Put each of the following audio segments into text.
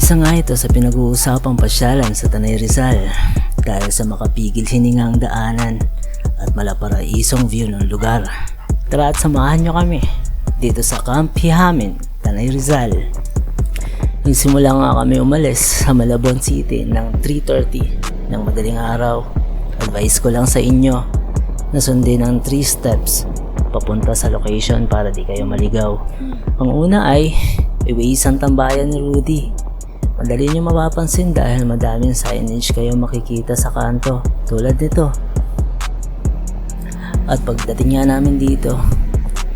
Isa nga ito sa pinag-uusapang pasyalan sa Tanay Rizal dahil sa makapigil hiningang daanan at malaparaisong view ng lugar. Tara at samahan nyo kami dito sa Camp Hihamin, Tanay Rizal. Nagsimula nga kami umalis sa Malabon City ng 3:30 ng madaling araw. Advice ko lang sa inyo na sundin ang 3 steps papunta sa location para di kayo maligaw. Ang una ay Waze ang tambayan ni Rudy. Madali nyo mapapansin dahil madaming signage kayo makikita sa kanto tulad nito. At pagdating nga namin dito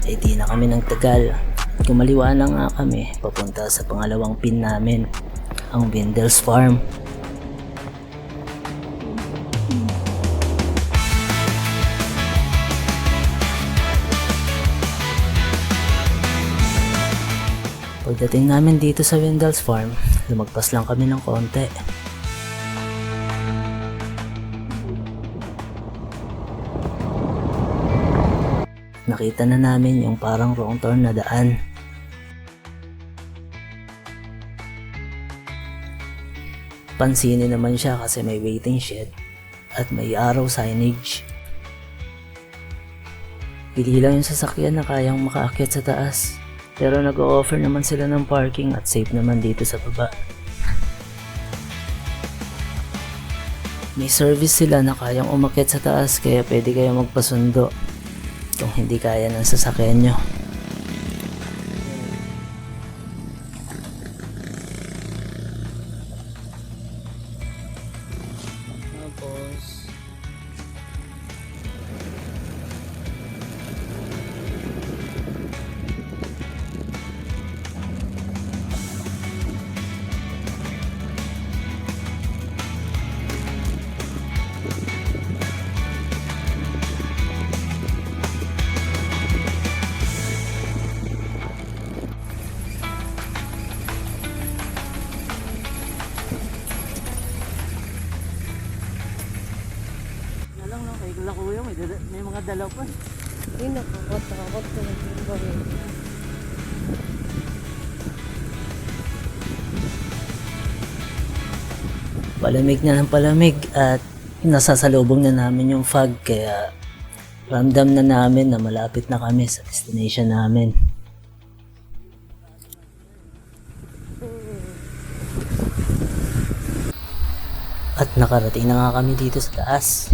ay di na kami nagtagal. Kumaliwa na nga kami papunta sa pangalawang pin namin, ang Wendell's Farm. Pagdating namin dito sa Wendell's Farm, lumagpas lang kami ng konti. Nakita na namin yung parang wrong turn na daan. Pansinin naman siya kasi may waiting shed at may arrow signage. Pili lang yung sasakyan na kayang makaakyat sa taas. Pero nag-o-offer naman sila ng parking at safe naman dito sa baba. May service sila na kayang umakyat sa taas kaya pwede kayo magpasundo kung hindi kaya ng sasakyan nyo. Kuya, may mga dalaw pa. Hindi, nakakot ko na yung bagay. Palamig na ng palamig at nasasalubong na namin yung fog kaya ramdam na namin na malapit na kami sa destination namin. At nakarating na nga kami dito sa taas.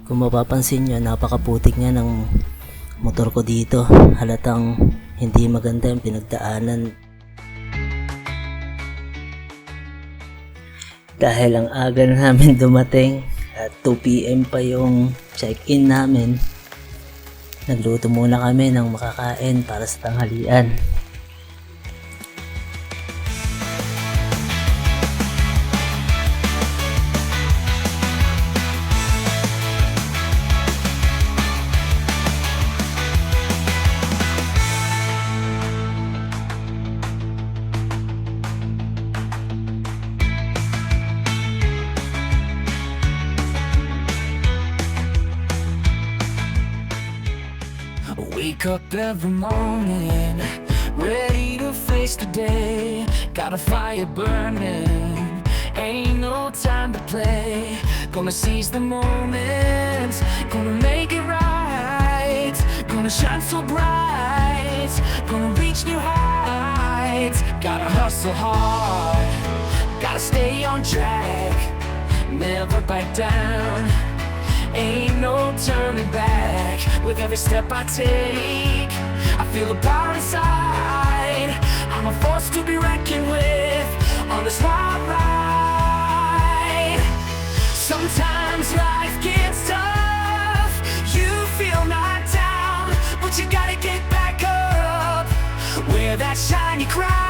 Kung mapapansin nyo, napakaputik nga ng motor ko dito. Halatang hindi maganda yung pinagdaanan. Dahil ang aga na namin dumating at 2 PM pa yung check-in namin, nagluto muna kami ng makakain para sa tanghalian. Wake up every morning, ready to face the day. Got a fire burning, ain't no time to play. Gonna seize the moment, gonna make it right. Gonna shine so bright, gonna reach new heights. Gotta hustle hard, gotta stay on track, never back down. Ain't no turning back. With every step I take, I feel a power inside. I'm a force to be reckoned with on this wild ride. Sometimes life gets tough, you feel knocked down, but you gotta get back up. Wear that shiny crown.